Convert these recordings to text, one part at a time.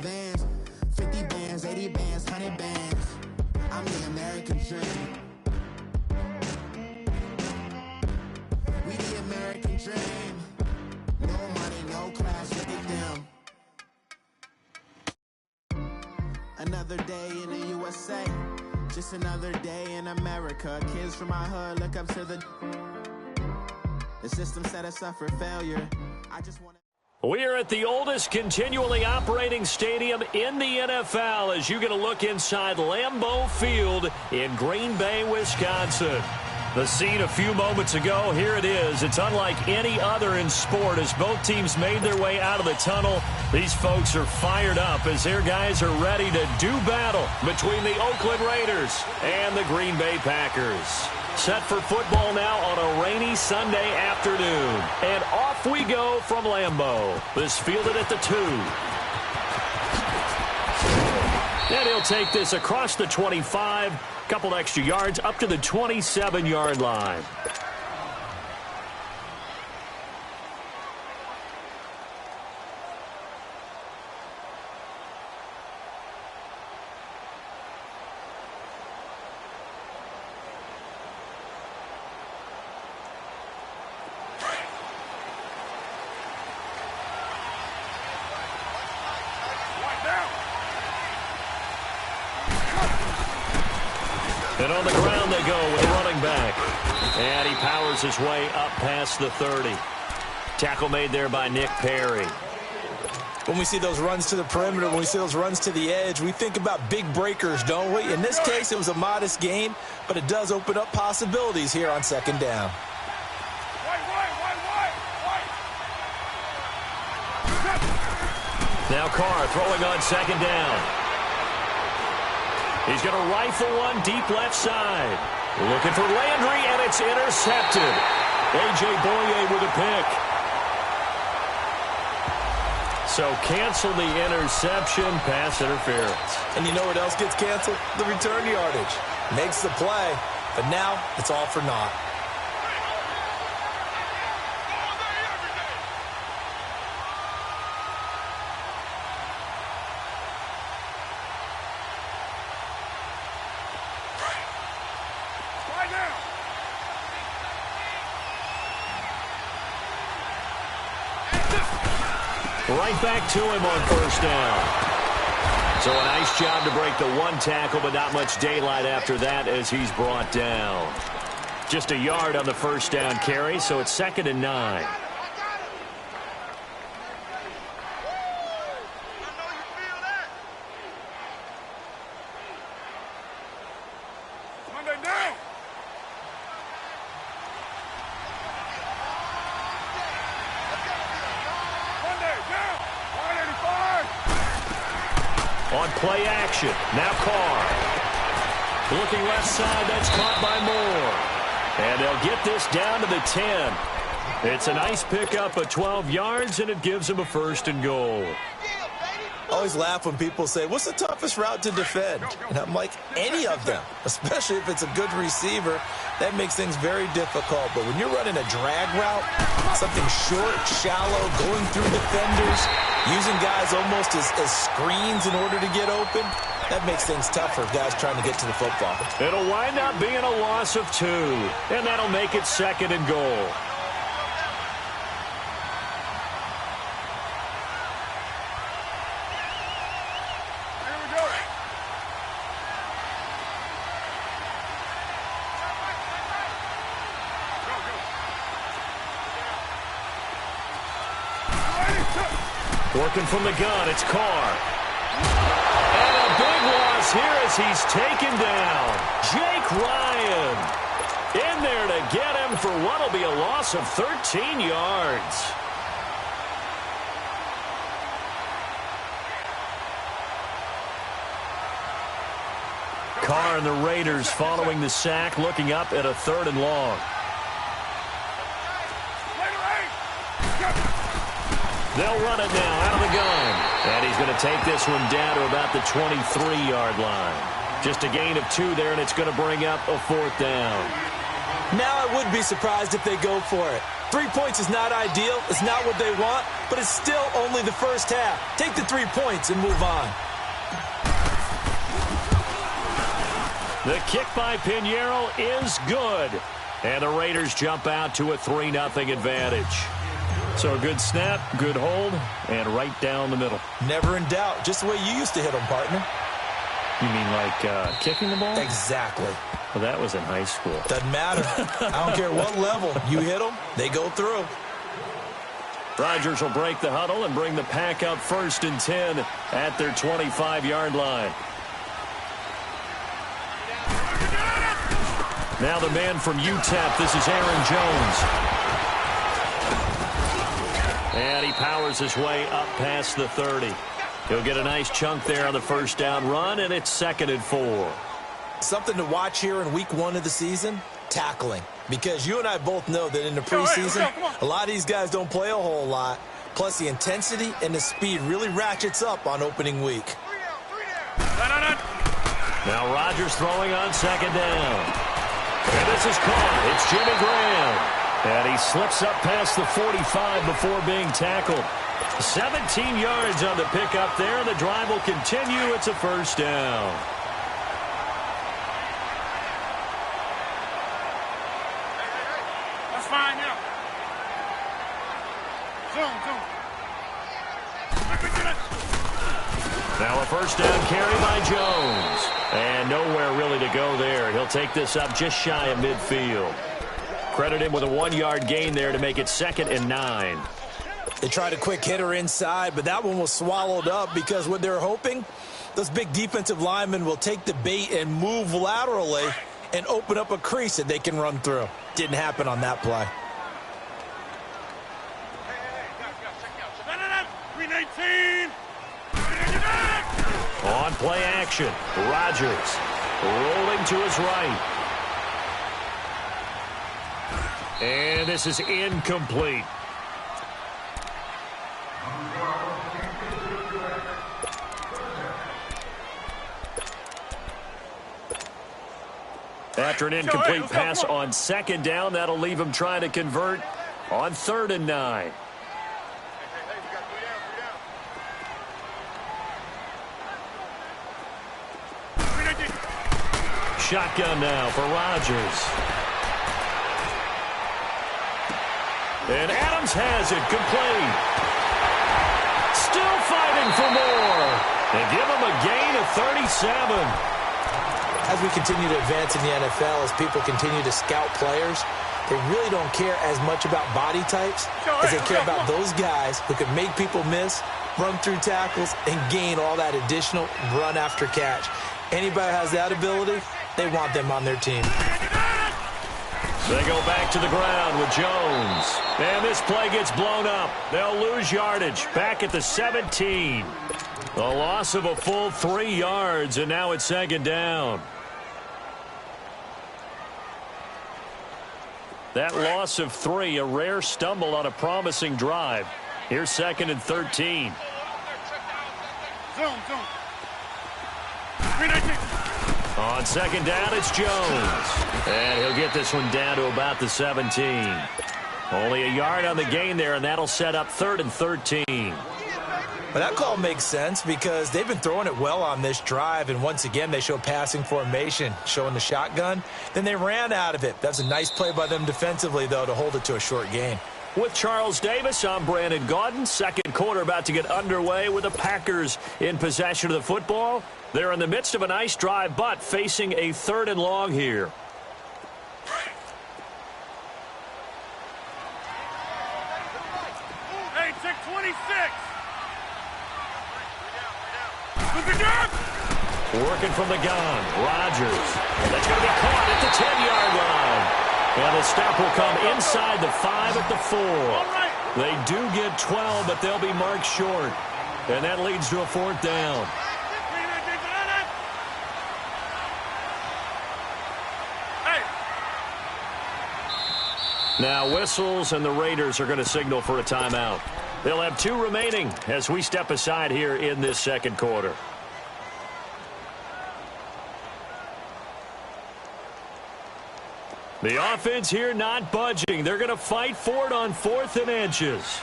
vans, 50 bands, 80 bands, 100 bands. I'm the American dream. We the American dream. No money, no class, look at them. Another day in the USA, just another day in America. Kids from my hood look up to the system set us up for failure. I just want to. We're at the oldest continually operating stadium in the NFL as you get a look inside Lambeau Field in Green Bay, Wisconsin. The scene a few moments ago, here it is. It's unlike any other in sport as both teams made their way out of the tunnel. These folks are fired up as their guys are ready to do battle between the Oakland Raiders and the Green Bay Packers. Set for football now on a rainy Sunday afternoon. And off we go from Lambeau. This fielded at the 2. And he'll take this across the 25. Couple extra yards up to the 27-yard line. And on the ground they go with a running back. And he powers his way up past the 30. Tackle made there by Nick Perry. When we see those runs to the perimeter, when we see those runs to the edge, we think about big breakers, don't we? In this case, it was a modest gain, but it does open up possibilities here on second down. Now Carr throwing on second down. He's going to rifle one deep left side. Looking for Landry, and it's intercepted. A.J. Boye with a pick. So cancel the interception, pass interference. And you know what else gets canceled? The return yardage. Makes the play, but now it's all for naught. Right back to him on first down. So a nice job to break the one tackle, but not much daylight after that as he's brought down. Just a yard on the first down carry, so it's 2nd and 9. On play action, now Carr. Looking left side, that's caught by Moore. And they'll get this down to the 10. It's a nice pickup of 12 yards, and it gives them a 1st and goal. I always laugh when people say, what's the toughest route to defend? And I'm like, any of them, especially if it's a good receiver. That makes things very difficult. But when you're running a drag route, something short, shallow, going through defenders, using guys almost as screens in order to get open, that makes things tough for guys trying to get to the football. It'll wind up being a loss of 2, and that'll make it 2nd and goal. Working from the gun, it's Carr. And a big loss here as he's taken down. Jake Ryan in there to get him for what will be a loss of 13 yards. Carr and the Raiders following the sack, looking up at a 3rd and long. They'll run it now out of the gun. And he's going to take this one down to about the 23-yard line. Just a gain of 2 there, and it's going to bring up a 4th down. Now I would be surprised if they go for it. 3 points is not ideal. It's not what they want, but it's still only the first half. Take the 3 points and move on. The kick by Pinheiro is good. And the Raiders jump out to a 3-0 advantage. So a good snap, good hold, and right down the middle. Never in doubt. Just the way you used to hit them, partner. You mean like kicking the ball? Exactly. Well, that was in high school. Doesn't matter. I don't care what level. You hit them, they go through. Rodgers will break the huddle and bring the pack up 1st and 10 at their 25-yard line. Now the man from UTEP, this is Aaron Jones. And he powers his way up past the 30. He'll get a nice chunk there on the first down run, and it's 2nd and 4. Something to watch here in week 1 of the season, tackling. Because you and I both know that in the preseason, a lot of these guys don't play a whole lot. Plus, the intensity and the speed really ratchets up on opening week. Now Rodgers throwing on 2nd down. And this is caught. It's Jimmy Graham. And he slips up past the 45 before being tackled. 17 yards on the pickup there, and the drive will continue. It's a 1st down. That's fine now. Zoom. Now a 1st down carry by Jones. And nowhere really to go there. He'll take this up just shy of midfield. Credit him with a 1-yard gain there to make it 2nd and 9. They tried a quick hitter inside, but that one was swallowed up because what they're hoping, those big defensive linemen will take the bait and move laterally and open up a crease that they can run through. Didn't happen on that play. 319. On play action, Rodgers rolling to his right. And this is incomplete. After an incomplete pass on 2nd down, that'll leave him trying to convert on 3rd and 9. Shotgun now for Rodgers. And Adams has it complete. Still fighting for more. And give him a gain of 37. As we continue to advance in the NFL, as people continue to scout players, they really don't care as much about body types as they care about those guys who can make people miss, run through tackles, and gain all that additional run after catch. Anybody who has that ability, they want them on their team. They go back to the ground with Jones. And this play gets blown up. They'll lose yardage back at the 17. A loss of a full 3 yards, and now it's 2nd down. That loss of 3, a rare stumble on a promising drive. Here's 2nd and 13. Zoom. 319. On 2nd down, it's Jones. And he'll get this one down to about the 17. Only a yard on the gain there, and that'll set up 3rd and 13. But that call makes sense because they've been throwing it well on this drive, and once again they show passing formation, showing the shotgun. Then they ran out of it. That's a nice play by them defensively, though, to hold it to a short gain. With Charles Davis, I'm Brandon Gaudin. 2nd quarter about to get underway with the Packers in possession of the football. They're in the midst of a nice drive, but facing a 3rd and long here. Hey, check 26. Working from the gun, Rodgers. That's going to be caught at the 10-yard line. And the stop will come inside the 5 at the 4. They do get 12, but they'll be marked short. And that leads to a 4th down. Now whistles, and the Raiders are going to signal for a timeout. They'll have 2 remaining as we step aside here in this 2nd quarter. The offense here not budging. They're going to fight for it on 4th and inches.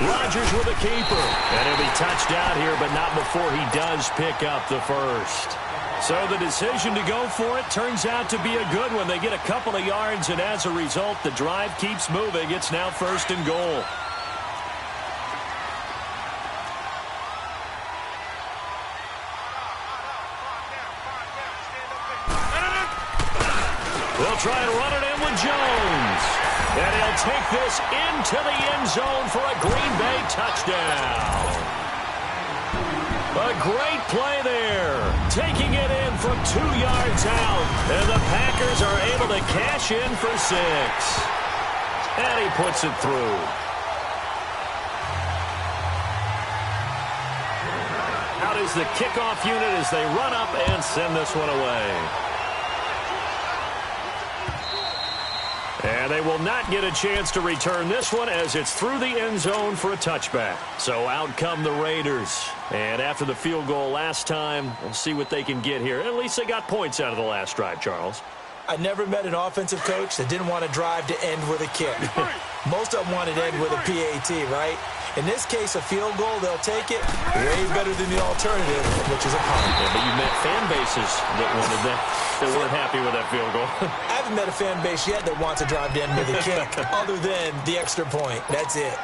Rodgers with a keeper. And he'll be touched out here, but not before he does pick up the first. So the decision to go for it turns out to be a good one. They get a couple of yards, and as a result, the drive keeps moving. It's now 1st and goal. They'll try and run it in with Jones. And he'll take this into the end zone for a Green Bay touchdown. A great play there. Taking it in from 2 yards out. And the Packers are able to cash in for 6. And he puts it through. Out is the kickoff unit as they run up and send this one away. And they will not get a chance to return this one as it's through the end zone for a touchback. So out come the Raiders. And after the field goal last time, we'll see what they can get here. At least they got points out of the last drive, Charles. I never met an offensive coach that didn't want to drive to end with a kick. Most of them wanted to end with a PAT, right? In this case, a field goal, they'll take it way better than the alternative, which is a punt. Yeah, but you met fan bases that wanted that, that weren't happy with that field goal. I haven't met a fan base yet that wants to drive to end with a kick, other than the extra point. That's it.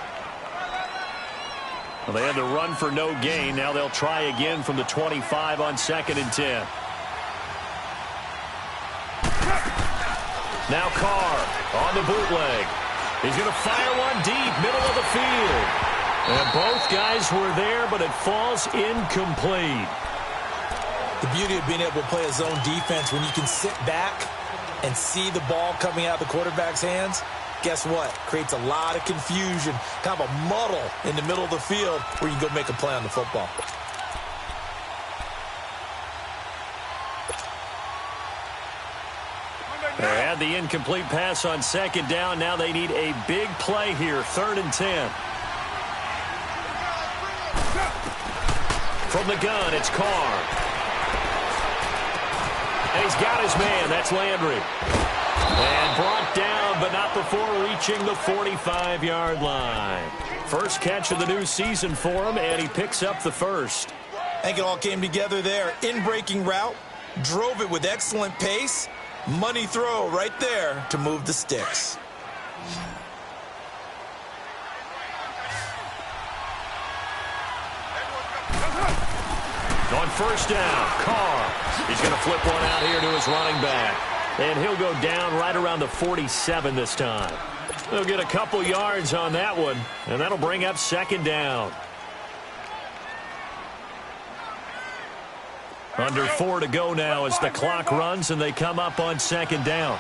Well, they had to run for no gain. Now they'll try again from the 25 on 2nd and 10. Now Carr on the bootleg. He's going to fire one deep, middle of the field. And both guys were there, but it falls incomplete. The beauty of being able to play a zone defense when you can sit back and see the ball coming out of the quarterback's hands, guess what? Creates a lot of confusion, kind of a muddle in the middle of the field where you can go make a play on the football. They had the incomplete pass on 2nd down. Now they need a big play here, 3rd and 10. From the gun, it's Carr. And he's got his man. That's Landry. And brought down, but not before reaching the 45-yard line. First catch of the new season for him, and he picks up the first. I think it all came together there. In-breaking route, drove it with excellent pace. Money throw right there to move the sticks. On 1st down, Carr. He's going to flip one out here to his running back. And he'll go down right around the 47 this time. They'll get a couple yards on that one, and that'll bring up 2nd down. Under 4 to go now as the clock runs and they come up on 2nd down.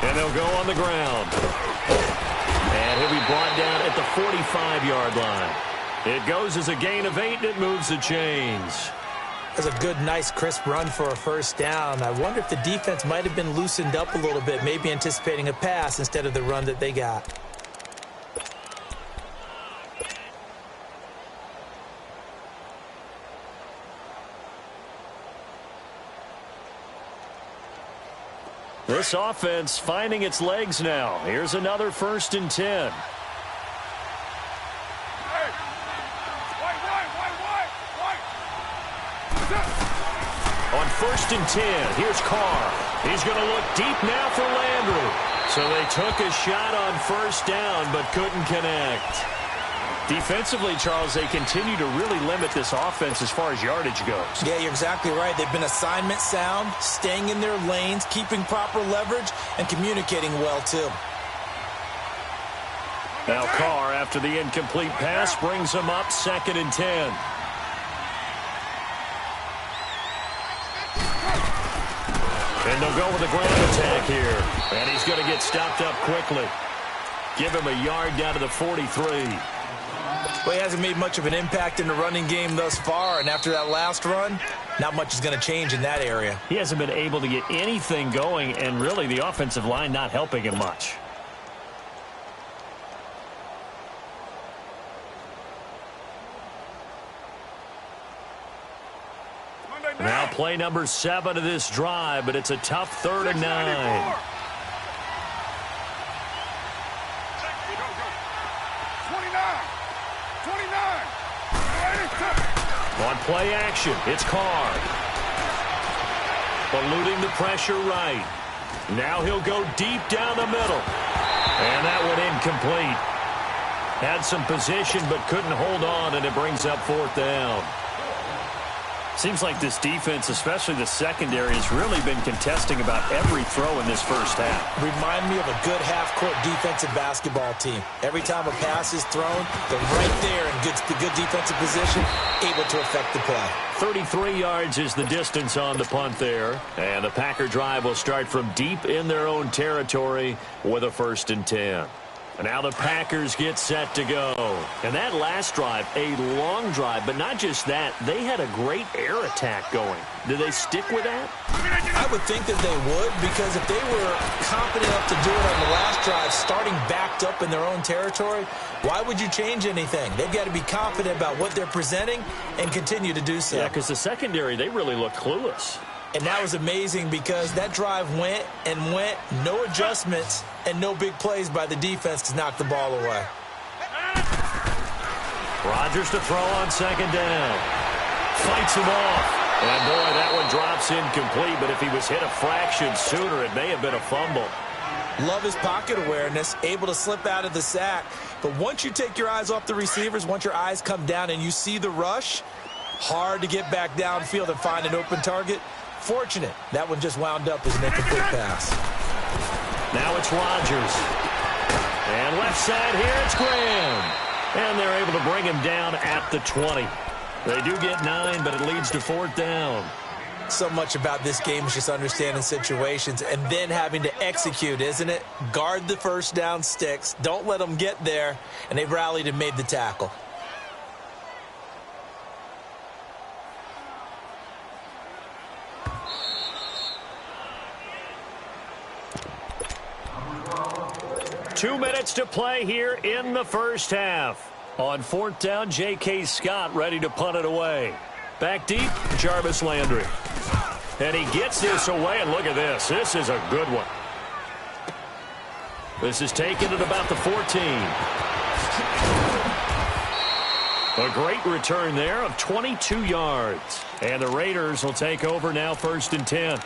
And they'll go on the ground. And he'll be brought down at the 45-yard line. It goes as a gain of 8, and it moves the chains. That's a good, nice, crisp run for a 1st down. I wonder if the defense might have been loosened up a little bit, maybe anticipating a pass instead of the run that they got. This offense finding its legs now. Here's another 1st and 10. On 1st and 10, here's Carr. He's going to look deep now for Landry. So they took a shot on 1st down but couldn't connect. Defensively, Charles, they continue to really limit this offense as far as yardage goes. Yeah, you're exactly right. They've been assignment sound, staying in their lanes, keeping proper leverage, and communicating well, too. Now Carr, after the incomplete pass, brings him up 2nd and 10. And they'll go with a ground attack here. And he's going to get stopped up quickly. Give him a yard down to the 43. Well, he hasn't made much of an impact in the running game thus far, and after that last run, not much is going to change in that area. He hasn't been able to get anything going, and really the offensive line not helping him much. play number 7 of this drive, but it's a tough 3rd and 9. 29. On play action, it's Carr. Eluding the pressure right. Now he'll go deep down the middle. And that one incomplete. Had some position but couldn't hold on, and it brings up 4th down. Seems like this defense, especially the secondary, has really been contesting about every throw in this first half. Remind me of a good half-court defensive basketball team. Every time a pass is thrown, they're right there in good defensive position, able to affect the play. 33 yards is the distance on the punt there. And the Packer drive will start from deep in their own territory with a 1st and 10. And now the Packers get set to go. And that last drive, a long drive, but not just that. They had a great air attack going. Did they stick with that? I would think that they would, because if they were confident enough to do it on the last drive, starting backed up in their own territory, why would you change anything? They've got to be confident about what they're presenting and continue to do so. Yeah, because the secondary, they really looked clueless. And that was amazing because that drive went and went, no adjustments and no big plays by the defense to knock the ball away. Rodgers to throw on 2nd down. Fights him off. And boy, that one drops incomplete, but if he was hit a fraction sooner, it may have been a fumble. Love his pocket awareness, able to slip out of the sack. But once you take your eyes off the receivers, once your eyes come down and you see the rush, hard to get back downfield and find an open target. Fortunate, that one just wound up as an incomplete pass. Now it's Rodgers. And left side here, it's Graham. And they're able to bring him down at the 20. They do get 9, but it leads to 4th down. So much about this game is just understanding situations and then having to execute, isn't it? Guard the 1st down sticks. Don't let them get there. And they've rallied and made the tackle. Two minutes to play here in the first half. On 4th down, J.K. Scott ready to punt it away. Back deep, Jarvis Landry. And he gets this away, and look at this. This is a good one. This is taken at about the 14. A great return there of 22 yards. And the Raiders will take over now 1st and 10.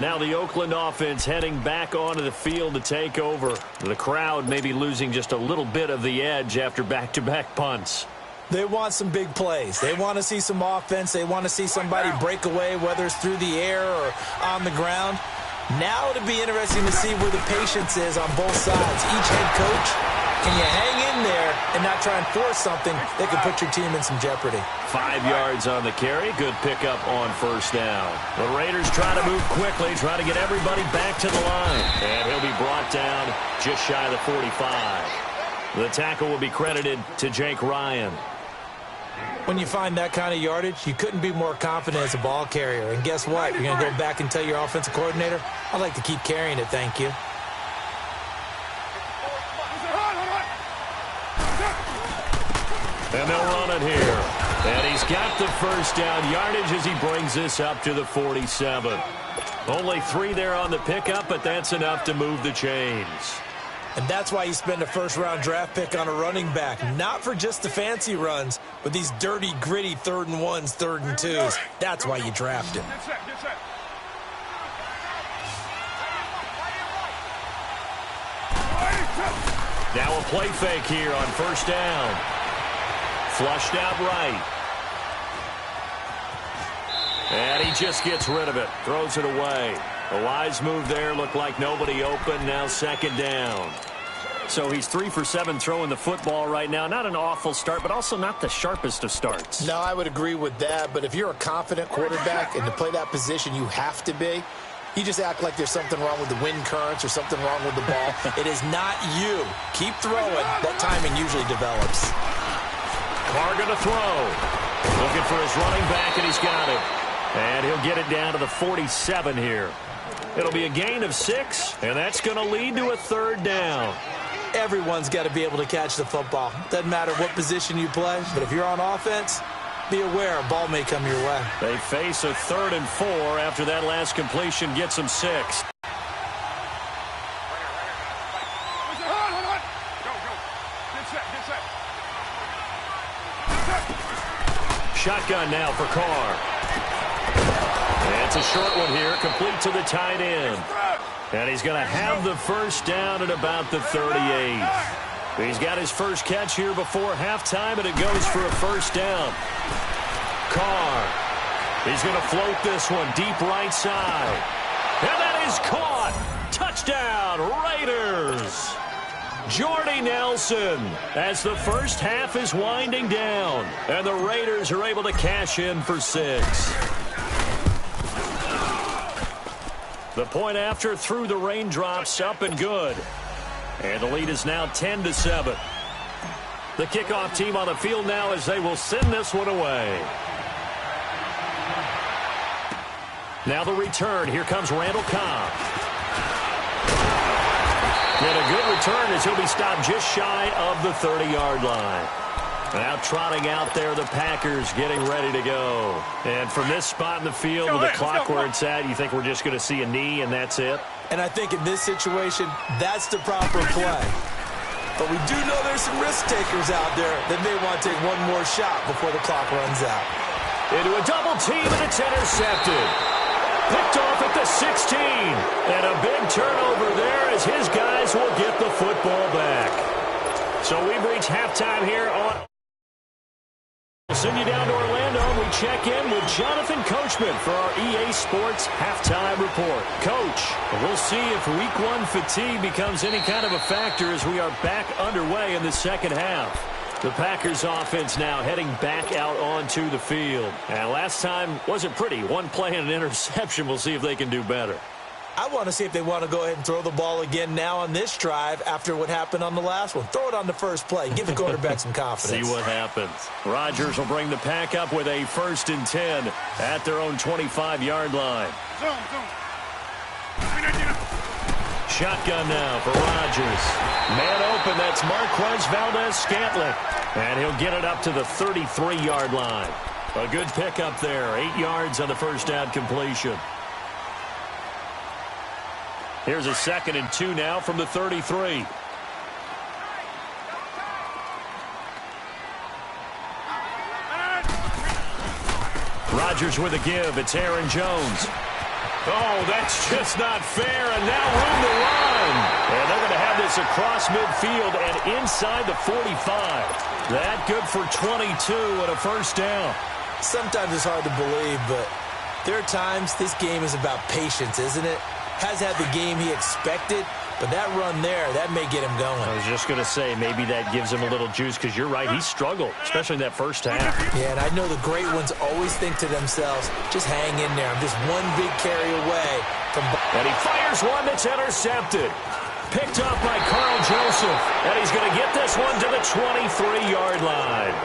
Now the Oakland offense heading back onto the field to take over. The crowd may be losing just a little bit of the edge after back-to-back punts. They want some big plays. They want to see some offense. They want to see somebody break away, whether it's through the air or on the ground. Now it'll be interesting to see where the patience is on both sides. Each head coach, can you hang in there and not try and force something that could put your team in some jeopardy? 5 yards on the carry. Good pickup on 1st down. The Raiders try to move quickly, try to get everybody back to the line. And he'll be brought down just shy of the 45. The tackle will be credited to Jake Ryan. When you find that kind of yardage, you couldn't be more confident as a ball carrier. And guess what? You're going to go back and tell your offensive coordinator, I'd like to keep carrying it, thank you. And they'll run it here. And he's got the 1st down yardage as he brings this up to the 47. Only 3 there on the pickup, but that's enough to move the chains. And that's why you spend a 1st-round draft pick on a running back. Not for just the fancy runs, but these dirty, gritty 3rd and 1s, 3rd and 2s. That's why you draft him. Now a play fake here on 1st down. Flushed out right. And he just gets rid of it. Throws it away. A wise move there. Looked like nobody open. Now 2nd down. So he's 3 for 7 throwing the football right now. Not an awful start, but also not the sharpest of starts. No, I would agree with that. But if you're a confident quarterback and to play that position, you have to be. You just act like there's something wrong with the wind currents or something wrong with the ball. It is not you. Keep throwing. That timing usually develops. Carr going to throw. Looking for his running back, and he's got it. And he'll get it down to the 47 here. It'll be a gain of 6, and that's going to lead to a 3rd down. Everyone's got to be able to catch the football. Doesn't matter what position you play, but if you're on offense, be aware, a ball may come your way. They face a 3rd and 4 after that last completion gets them 6. Shotgun now for Carr. And it's a short one here, complete to the tight end. And he's going to have the first down at about the 38. He's got his first catch here before halftime, and it goes for a first down. Carr. He's going to float this one deep right side. And that is caught. Touchdown, Raiders. Jordy Nelson as the first half is winding down. And the Raiders are able to cash in for 6. The point after through the raindrops, up and good. And the lead is now 10-7. The kickoff team on the field now as they will send this one away. Now the return. Here comes Randall Cobb. And a good return as he'll be stopped just shy of the 30-yard line. Now trotting out there, the Packers getting ready to go. And from this spot in the field with the clock where it's at, you think we're just going to see a knee and that's it? And I think in this situation, that's the proper play. But we do know there's some risk takers out there that may want to take one more shot before the clock runs out. Into a double team, and it's intercepted. Picked off at the 16. And a big turnover there as his guys will get the football back. So we've reached halftime here on... We'll send you down to Orlando, and we check in with Jonathan Coachman for our EA Sports Halftime Report. Coach, we'll see if Week 1 fatigue becomes any kind of a factor as we are back underway in the second half. The Packers offense now heading back out onto the field. And last time wasn't pretty. One play and an interception. We'll see if they can do better. I want to see if they want to go ahead and throw the ball again now on this drive after what happened on the last one. Throw it on the first play. Give the quarterback some confidence. See what happens. Rodgers will bring the pack up with a 1st and 10 at their own 25-yard line. Shotgun now for Rodgers. Man open, that's Marquez Valdez-Scantling. And he'll get it up to the 33-yard line. A good pickup there. 8 yards on the first down completion. Here's a 2nd and 2 now from the 33. Rodgers with a give. It's Aaron Jones. Oh, that's just not fair, and now room to run. And they're going to have this across midfield and inside the 45. That good for 22 and a first down. Sometimes it's hard to believe, but there are times this game is about patience, isn't it? Has had the game he expected, but that run there, that may get him going. I was just going to say, maybe that gives him a little juice, because you're right, he struggled, especially in that first half. Yeah, and I know the great ones always think to themselves, just hang in there. I'm just one big carry away from... And he fires one that's intercepted. Picked up by Carl Joseph, and he's going to get this one to the 23-yard line.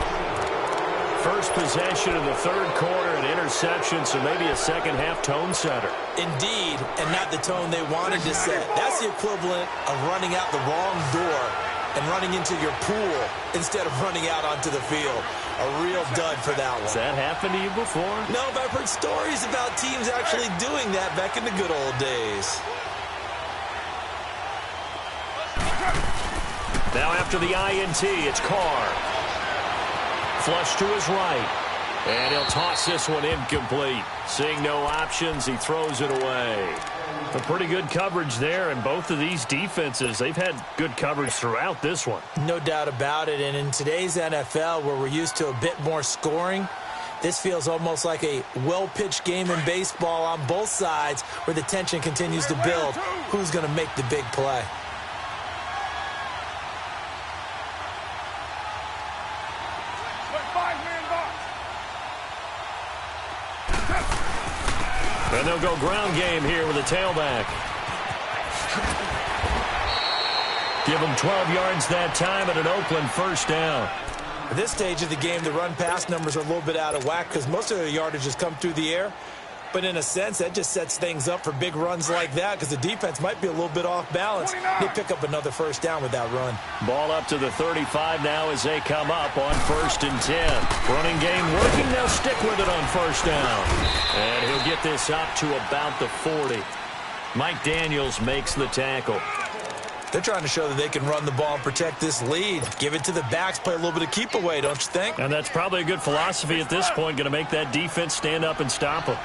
First possession of the third quarter, an interception, so maybe a second-half tone setter. Indeed, and not the tone they wanted to set. That's the equivalent of running out the wrong door and running into your pool instead of running out onto the field. A real dud for that one. Has that happened to you before? No, but I've heard stories about teams actually doing that back in the good old days. Now after the INT, it's Carr. Flush to his right. And he'll toss this one incomplete. Seeing no options, he throws it away. A pretty good coverage there, and both of these defenses, they've had good coverage throughout this one. No doubt about it, and in today's NFL, where we're used to a bit more scoring, this feels almost like a well-pitched game in baseball on both sides, where the tension continues to build. Who's going to make the big play? And they'll go ground game here with a tailback. Give them 12 yards that time and an Oakland first down. At this stage of the game, the run-pass numbers are a little bit out of whack because most of their yardage has come through the air. But in a sense, that just sets things up for big runs like that because the defense might be a little bit off balance. They pick up another first down with that run. Ball up to the 35 now as they come up on 1st and 10. Running game working. They'll stick with it on first down. And he'll get this up to about the 40. Mike Daniels makes the tackle. They're trying to show that they can run the ball and protect this lead. Give it to the backs, play a little bit of keep away, don't you think? And that's probably a good philosophy at this point, going to make that defense stand up and stop them.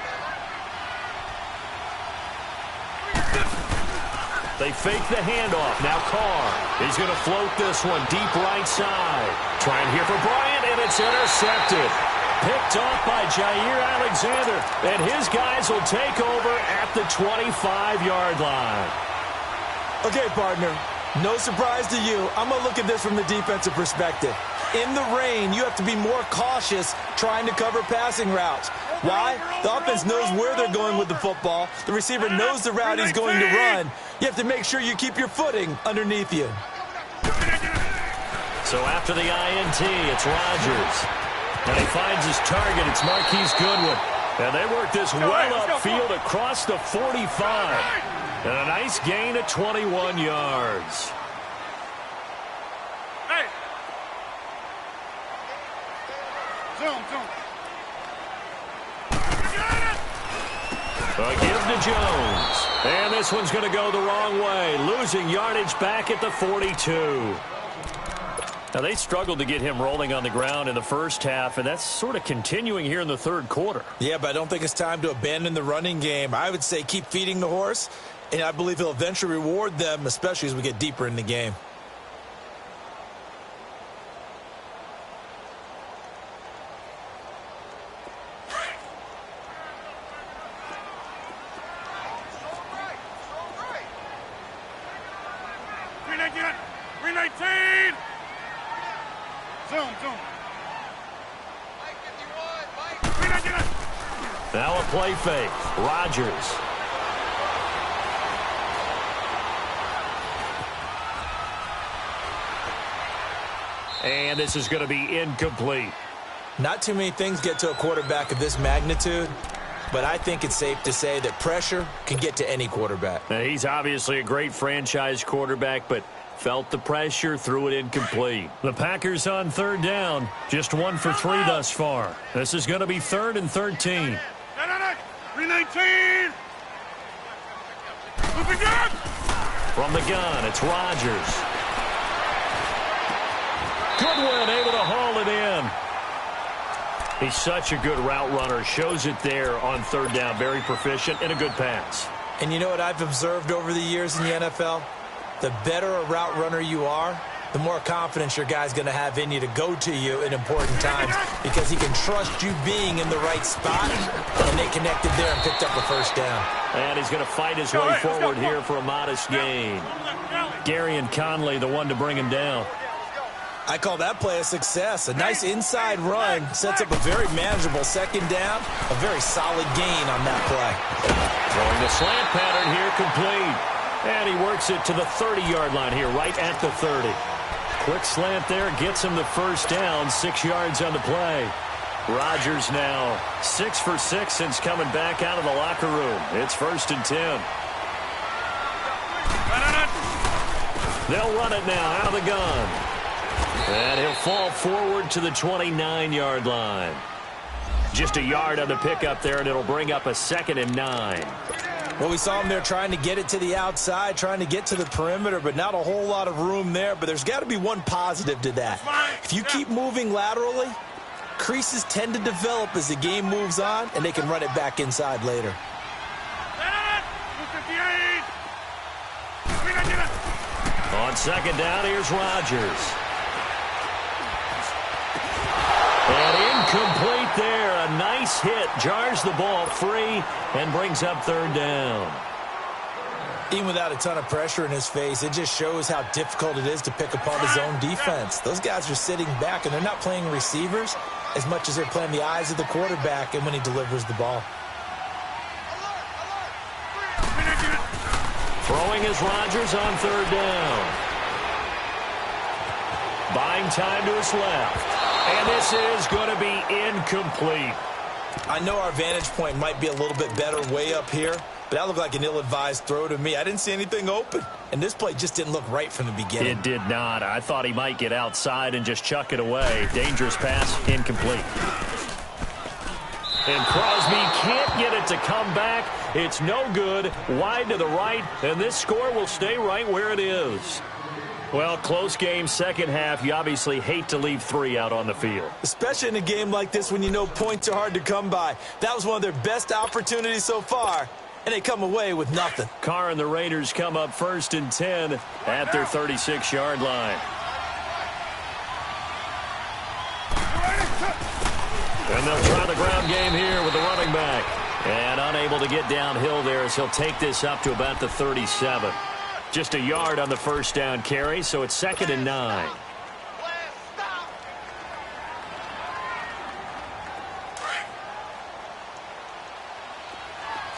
They fake the handoff. Now Carr. He's going to float this one deep right side. Trying here for Bryant, and it's intercepted. Picked off by Jair Alexander, and his guys will take over at the 25-yard line. Okay, partner, no surprise to you. I'm going to look at this from the defensive perspective. In the rain, you have to be more cautious trying to cover passing routes. Why? The offense knows where they're going with the football. The receiver knows the route he's going to run. You have to make sure you keep your footing underneath you. So after the INT, it's Rodgers. And he finds his target. It's Marquise Goodwin. And they work this well upfield across the 45. And a nice gain of 21 yards. Hey! Zoom. A give to Jones. And this one's going to go the wrong way. Losing yardage back at the 42. Now, they struggled to get him rolling on the ground in the first half, and that's sort of continuing here in the third quarter. Yeah, but I don't think it's time to abandon the running game. I would say keep feeding the horse, and I believe he'll eventually reward them, especially as we get deeper in the game. Now a play fake. Rodgers. And this is going to be incomplete. Not too many things get to a quarterback of this magnitude, but I think it's safe to say that pressure can get to any quarterback. Now, he's obviously a great franchise quarterback, but felt the pressure, threw it incomplete. The Packers on third down, just 1 for 3 thus far. This is going to be 3rd and 13. 319. From the gun, it's Rodgers. Goodwin able to haul it in. He's such a good route runner. Shows it there on third down. Very proficient and a good pass. And you know what I've observed over the years in the NFL? The better a route runner you are, the more confidence your guy's going to have in you to go to you in important times because he can trust you being in the right spot, and they connected there and picked up a first down. And he's going to fight his way forward here for a modest gain. Gary and Conley, the one to bring him down. I call that play a success. A nice inside run sets up a very manageable second down, a very solid gain on that play. Throwing the slant pattern here complete. And he works it to the 30-yard line here, right at the 30. Quick slant there, gets him the first down, 6 yards on the play. Rodgers now 6 for 6 since coming back out of the locker room. It's 1st and 10. They'll run it now out of the gun. And he'll fall forward to the 29-yard line. Just a yard on the pickup there, and it'll bring up a 2nd and 9. Well, we saw him there trying to get it to the outside, trying to get to the perimeter, but not a whole lot of room there. But there's got to be one positive to that. If you keep moving laterally, creases tend to develop as the game moves on, and they can run it back inside later. On second down, here's Rodgers. And incomplete there. A nice hit. Jars the ball free and brings up third down. Even without a ton of pressure in his face, it just shows how difficult it is to pick apart his own defense. Those guys are sitting back, and they're not playing receivers as much as they're playing the eyes of the quarterback and when he delivers the ball. Throwing is Rodgers on third down. Buying time to his left. And this is going to be incomplete. I know our vantage point might be a little bit better way up here, but that looked like an ill-advised throw to me. I didn't see anything open, and this play just didn't look right from the beginning. It did not. I thought he might get outside and just chuck it away. Dangerous pass, incomplete. And Crosby can't get it to come back. It's no good. Wide to the right, and this score will stay right where it is. Well, close game, second half. You obviously hate to leave 3 out on the field. Especially in a game like this when you know points are hard to come by. That was one of their best opportunities so far, and they come away with nothing. Carr and the Raiders come up 1st and 10 at their 36-yard line. And they'll try the ground game here with the running back. And unable to get downhill there as he'll take this up to about the 37. Just a yard on the first down carry, so it's 2nd and 9.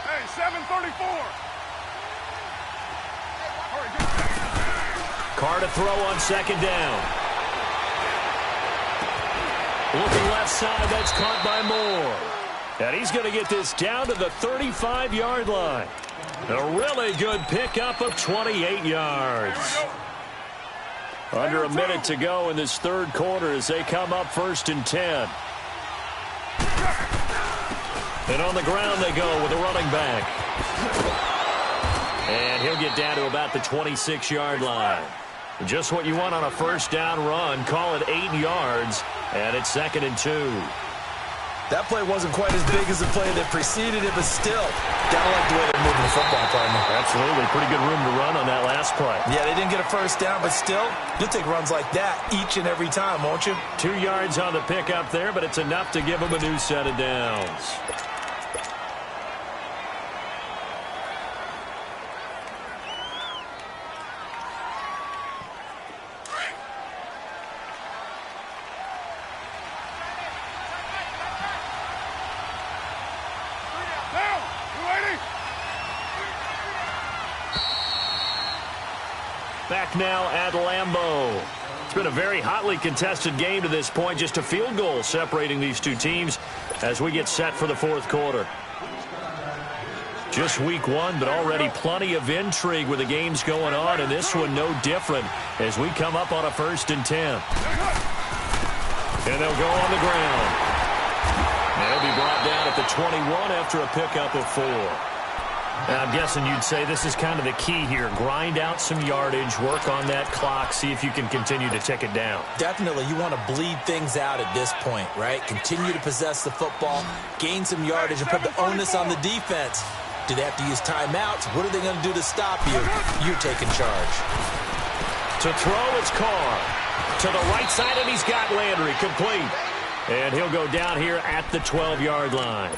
Hey, 734. Carr to throw on 2nd down. Looking left side, that's caught by Moore. And he's going to get this down to the 35-yard line. A really good pickup of 28 yards. Under a minute to go in this third quarter as they come up 1st and 10. And on the ground they go with a running back. And he'll get down to about the 26-yard line. Just what you want on a first down run. Call it 8 yards. And it's 2nd and 2. That play wasn't quite as big as the play that preceded it, but still, gotta like the way they're moving the football, partner. Absolutely. Pretty good room to run on that last play. Yeah, they didn't get a first down, but still, you'll take runs like that each and every time, won't you? 2 yards on the pickup there, but it's enough to give them a new set of downs. Back now at Lambeau. It's been a very hotly contested game to this point. Just a field goal separating these two teams as we get set for the fourth quarter. Just week 1, but already plenty of intrigue with the games going on, and this one no different as we come up on a 1st and 10. And they'll go on the ground. And they'll be brought down at the 21 after a pickup of 4. I'm guessing you'd say this is kind of the key here. Grind out some yardage, work on that clock, see if you can continue to tick it down. Definitely. You want to bleed things out at this point, right? Continue to possess the football, gain some yardage, and put the onus on the defense. Do they have to use timeouts? What are they going to do to stop you? You're taking charge. To throw, it's Carr. To the right side, and he's got Landry complete. And he'll go down here at the 12-yard line.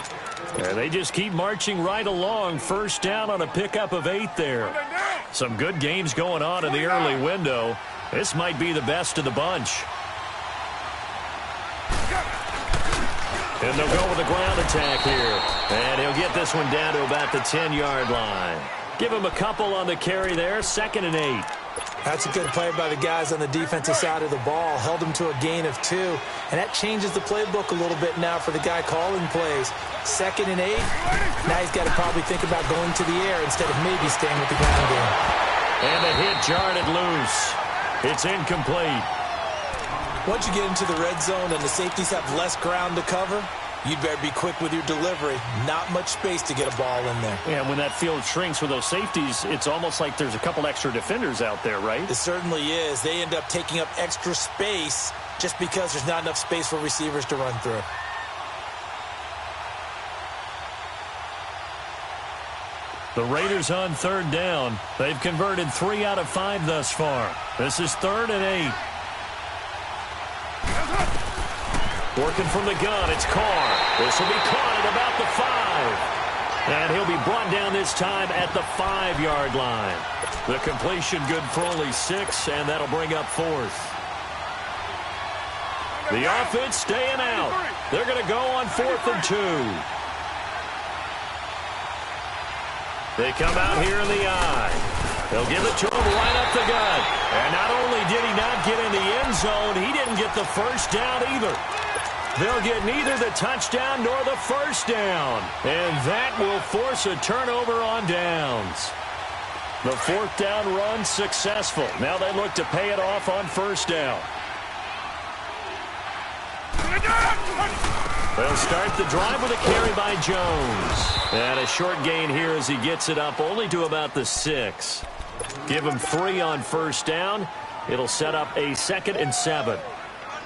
And they just keep marching right along. First down on a pickup of 8 there. Some good games going on in the early window. This might be the best of the bunch. And they'll go with a ground attack here. And he'll get this one down to about the 10-yard line. Give him a couple on the carry there. 2nd and 8. That's a good play by the guys on the defensive side of the ball. Held them to a gain of 2. And that changes the playbook a little bit now for the guy calling plays. 2nd and 8. Now he's got to probably think about going to the air instead of maybe staying with the ground game. And the hit jarred it loose. It's incomplete. Once you get into the red zone and the safeties have less ground to cover, you'd better be quick with your delivery. Not much space to get a ball in there. Yeah, when that field shrinks with those safeties, it's almost like there's a couple extra defenders out there, right? It certainly is. They end up taking up extra space just because there's not enough space for receivers to run through. The Raiders on 3rd down. They've converted 3 out of 5 thus far. This is 3rd and 8. Working from the gun, it's Carr. This will be caught at about the 5. And he'll be brought down this time at the 5-yard line. The completion good for only 6, and that'll bring up 4th. The offense staying out. They're going to go on 4th and 2. They come out here in the eye. They'll give it to him right up the gut. And not only did he not get in the end zone, he didn't get the first down either. They'll get neither the touchdown nor the first down. And that will force a turnover on downs. The fourth down run successful. Now they look to pay it off on first down. They'll start the drive with a carry by Jones. And a short gain here as he gets it up only to about the 6. Give him 3 on first down. It'll set up a 2nd and 7.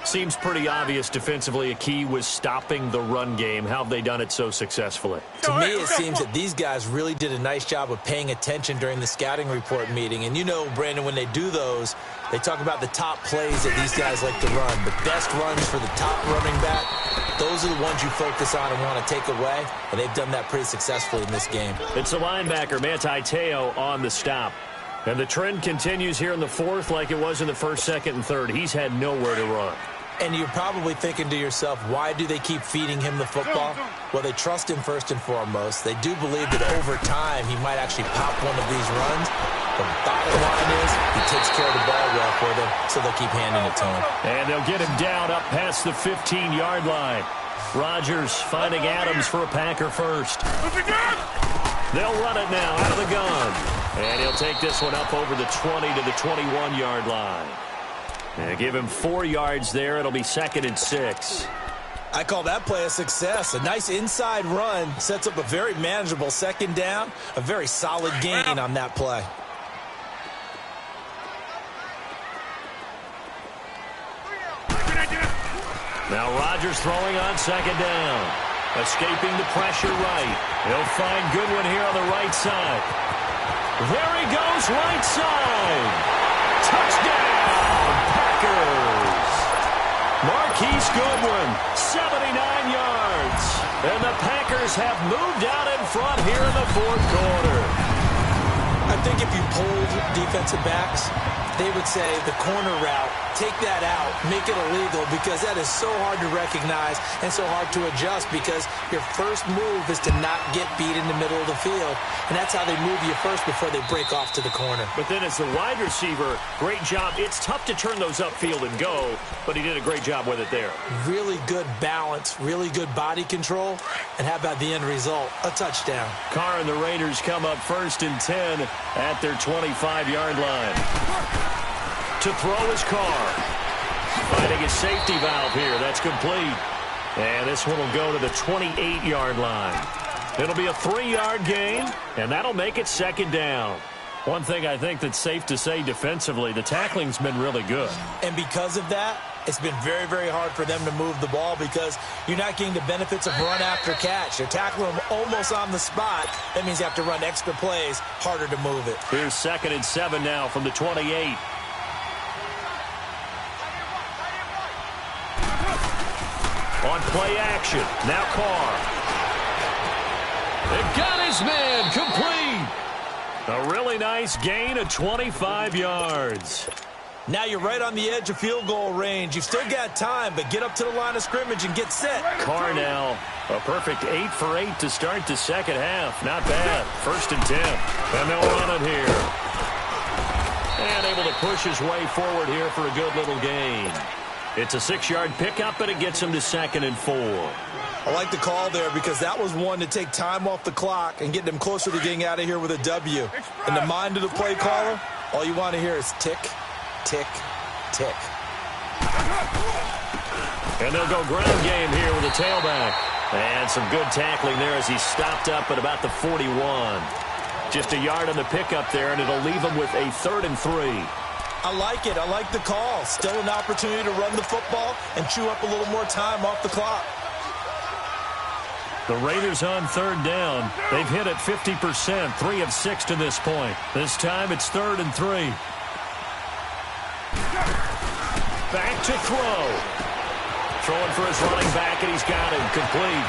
Seems pretty obvious defensively a key was stopping the run game. How have they done it so successfully? To me, it seems that these guys really did a nice job of paying attention during the scouting report meeting. And you know, Brandon, when they do those, they talk about the top plays that these guys like to run. The best runs for the top running back, those are the ones you focus on and want to take away. And they've done that pretty successfully in this game. It's a linebacker, Manti Te'o, on the stop. And the trend continues here in the fourth like it was in the first, second, and third. He's had nowhere to run. And you're probably thinking to yourself, why do they keep feeding him the football? Well, they trust him first and foremost. They do believe that over time he might actually pop one of these runs. The bottom line is he takes care of the ball well for them, so they'll keep handing it to him. And they'll get him down up past the 15-yard line. Rodgers finding Adams for a Packer first. They'll run it now out of the gun. And he'll take this one up over the 20 to the 21-yard line. And give him 4 yards there. It'll be 2nd and 6. I call that play a success. A nice inside run sets up a very manageable 2nd down. A very solid gain on that play. Now Rodgers throwing on 2nd down. Escaping the pressure right. He'll find Goodwin here on the right side. There he goes, right side. Touchdown, Packers. Marquise Goodwin, 79 yards. And the Packers have moved out in front here in the fourth quarter. I think if you polled defensive backs, they would say the corner route, take that out, make it illegal, because that is so hard to recognize and so hard to adjust, because your first move is to not get beat in the middle of the field. And that's how they move you first before they break off to the corner. But then as the wide receiver, great job. It's tough to turn those upfield and go, but he did a great job with it there. Really good balance, really good body control. And how about the end result? A touchdown. Carr and the Raiders come up 1st and 10 at their 25-yard line. To throw is Carr. Finding a safety valve here. That's complete. And this one will go to the 28-yard line. It'll be a 3-yard gain, and that'll make it 2nd down. One thing I think that's safe to say defensively, the tackling's been really good. And because of that, it's been very, very hard for them to move the ball, because you're not getting the benefits of run after catch. You're tackling them almost on the spot. That means you have to run extra plays, harder to move it. Here's 2nd and 7 now from the 28. On play action, now Carr. They got his man, complete. A really nice gain of 25 yards. Now you're right on the edge of field goal range. You've still got time, but get up to the line of scrimmage and get set. Carr now, a perfect 8 for 8 to start the second half. Not bad. 1st and 10. And they'll run it here. And able to push his way forward here for a good little gain. It's a 6-yard pickup, and it gets him to 2nd and 4. I like the call there, because that was one to take time off the clock and get them closer to getting out of here with a W. In the mind of the play caller, all you want to hear is tick, tick, tick. And they'll go ground game here with a tailback. And some good tackling there as he stopped up at about the 41. Just a yard on the pickup there, and it'll leave him with a 3rd and 3. I like it. I like the call. Still an opportunity to run the football and chew up a little more time off the clock. The Raiders on 3rd down. They've hit it 50%, 3 of 6 to this point. This time it's 3rd and 3. Back to throw. Throwing for his running back, and he's got him complete.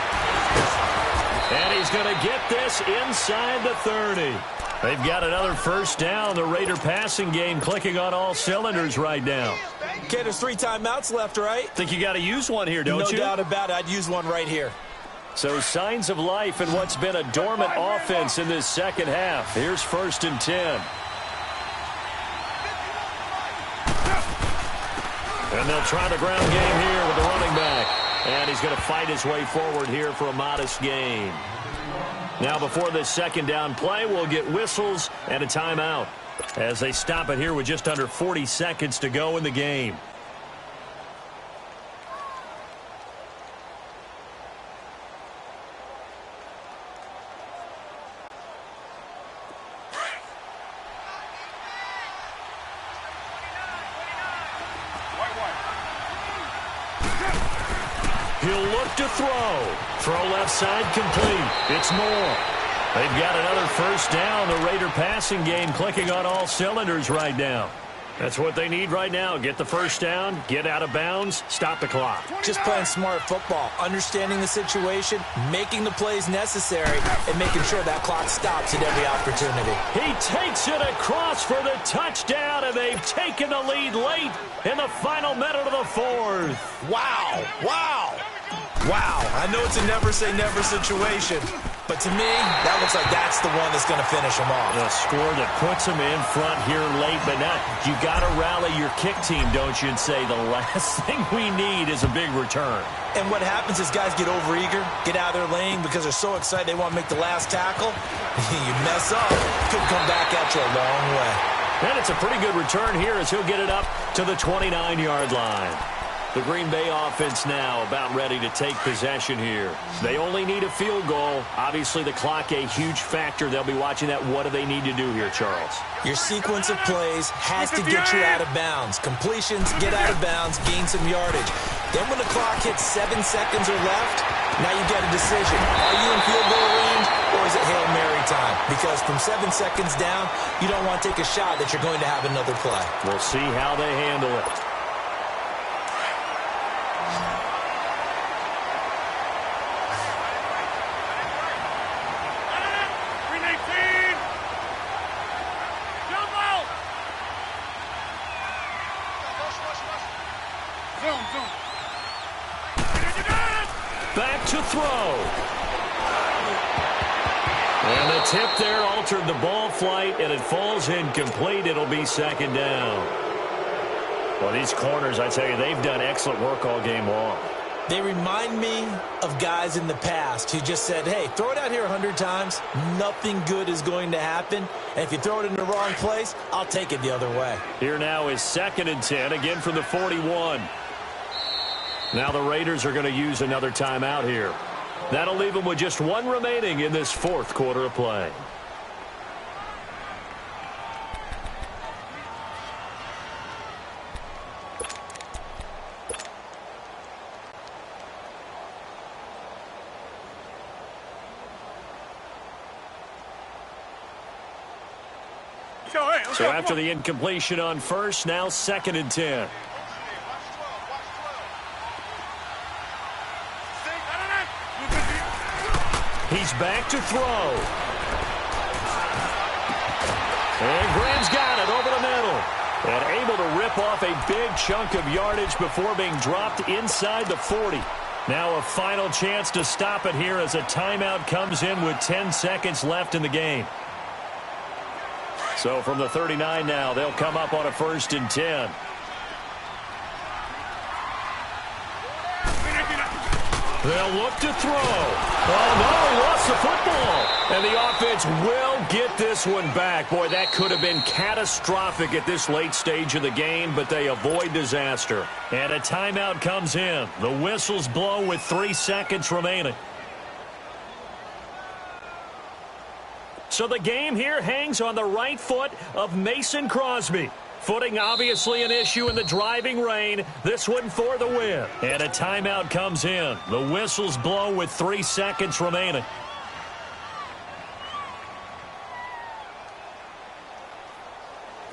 And he's going to get this inside the 30. They've got another 1st down. The Raider passing game clicking on all cylinders right now. Okay, there's 3 timeouts left, right? Think you got to use one here, don't you? No doubt about it. I'd use one right here. So signs of life in what's been a dormant offense in this second half. Here's 1st and 10. And they'll try the ground game here with the running back. And he's going to fight his way forward here for a modest gain. Now, before this second down play, we'll get whistles and a timeout as they stop it here with just under 40 seconds to go in the game. He'll look to throw. Throw left side complete. It's Moore. They've got another first down. The Raider passing game clicking on all cylinders right now. That's what they need right now. Get the first down, get out of bounds, stop the clock. Just playing smart football, understanding the situation, making the plays necessary, and making sure that clock stops at every opportunity. He takes it across for the touchdown, and they've taken the lead late in the final minute of the fourth. Wow, wow, wow. I know it's a never-say-never situation, but to me, that looks like that's the one that's going to finish them off. The score that puts them in front here late, but now you got to rally your kick team, don't you, and say the last thing we need is a big return. And what happens is guys get overeager, get out of their lane because they're so excited they want to make the last tackle. You mess up, could come back at you a long way. And it's a pretty good return here as he'll get it up to the 29-yard line. The Green Bay offense now about ready to take possession here. They only need a field goal. Obviously, the clock a huge factor. They'll be watching that. What do they need to do here, Charles? Your sequence of plays has to get you out of bounds. Completions, get out of bounds, gain some yardage. Then when the clock hits 7 seconds or left, now you get a decision. Are you in field goal range or is it Hail Mary time? Because from 7 seconds down, you don't want to take a shot that you're going to have another play. We'll see how they handle it. Back to throw. And the tip there altered the ball flight, and it falls incomplete. It'll be second down. Well, these corners, I tell you, they've done excellent work all game long. They remind me of guys in the past who just said, hey, throw it out here 100 times. Nothing good is going to happen. And if you throw it in the wrong place, I'll take it the other way. Here now is 2nd and 10, again from the 41. Now the Raiders are going to use another timeout here. That'll leave them with just one remaining in this fourth quarter of play. So after the incompletion on first, now 2nd and 10. He's back to throw. And Graham's got it over the middle. And able to rip off a big chunk of yardage before being dropped inside the 40. Now a final chance to stop it here as a timeout comes in with 10 seconds left in the game. So from the 39 now, they'll come up on a 1st and 10. They'll look to throw. Oh, no, he lost the football. And the offense will get this one back. Boy, that could have been catastrophic at this late stage of the game, but they avoid disaster. And a timeout comes in. The whistles blow with 3 seconds remaining. So the game here hangs on the right foot of Mason Crosby. Footing obviously an issue in the driving rain. This one for the win. And a timeout comes in. The whistles blow with 3 seconds remaining.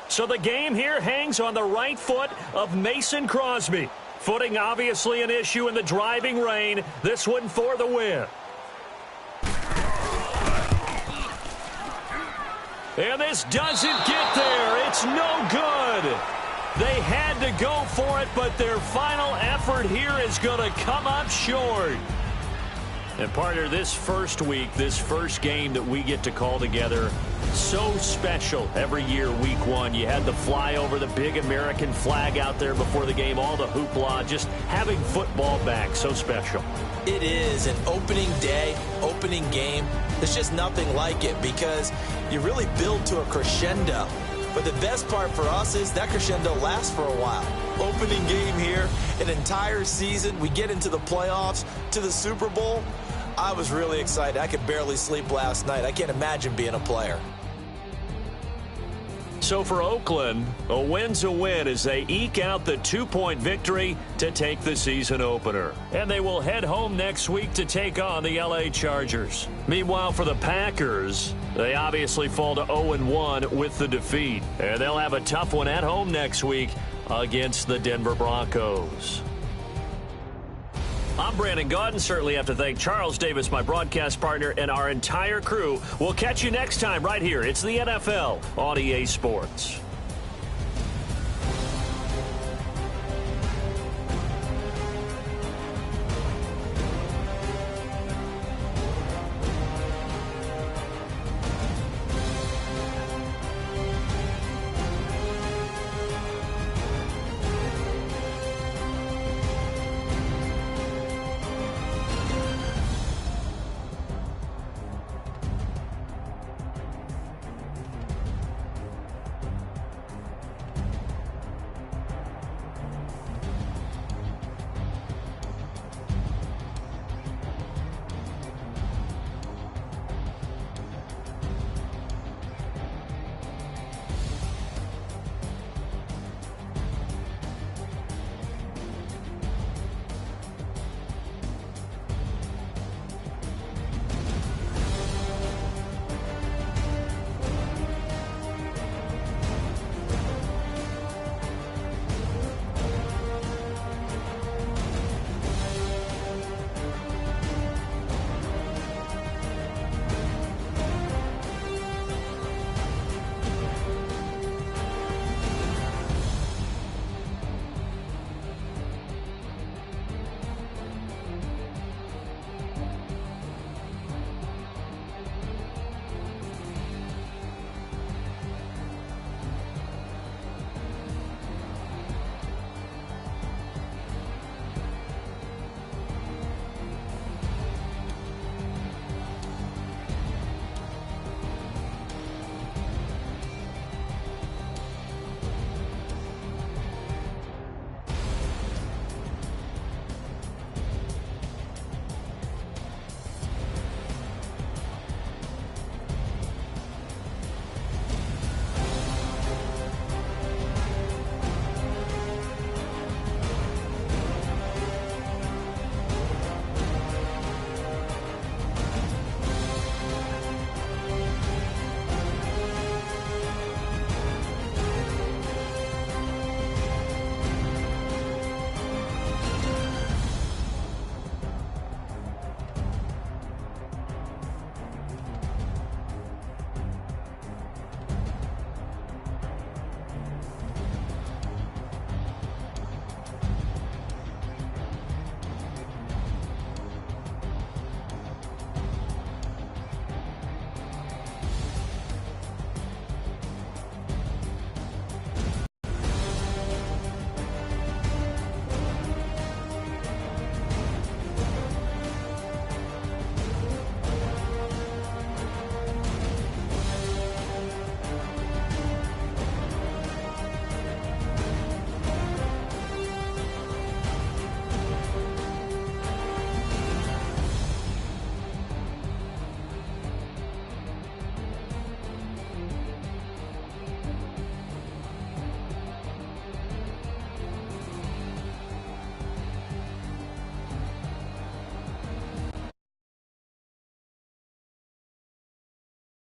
So the game here hangs on the right foot of Mason Crosby. Footing obviously an issue in the driving rain. This one for the win. And this doesn't get there. It's no good. They had to go for it, but their final effort here is going to come up short. And partner, this first week, this first game that we get to call together, so special every year, week one. You had the flyover, the big American flag out there before the game, all the hoopla, just having football back, so special. It is an opening day, opening game. There's just nothing like it because you really build to a crescendo. But the best part for us is that crescendo lasts for a while. Opening game here, an entire season. We get into the playoffs, to the Super Bowl. I was really excited. I could barely sleep last night. I can't imagine being a player. So for Oakland, a win's a win as they eke out the 2-point victory to take the season opener. And they will head home next week to take on the LA Chargers. Meanwhile, for the Packers, they obviously fall to 0-1 with the defeat. And they'll have a tough one at home next week against the Denver Broncos. I'm Brandon Gaudin. Certainly have to thank Charles Davis, my broadcast partner, and our entire crew. We'll catch you next time right here. It's the NFL on EA Sports.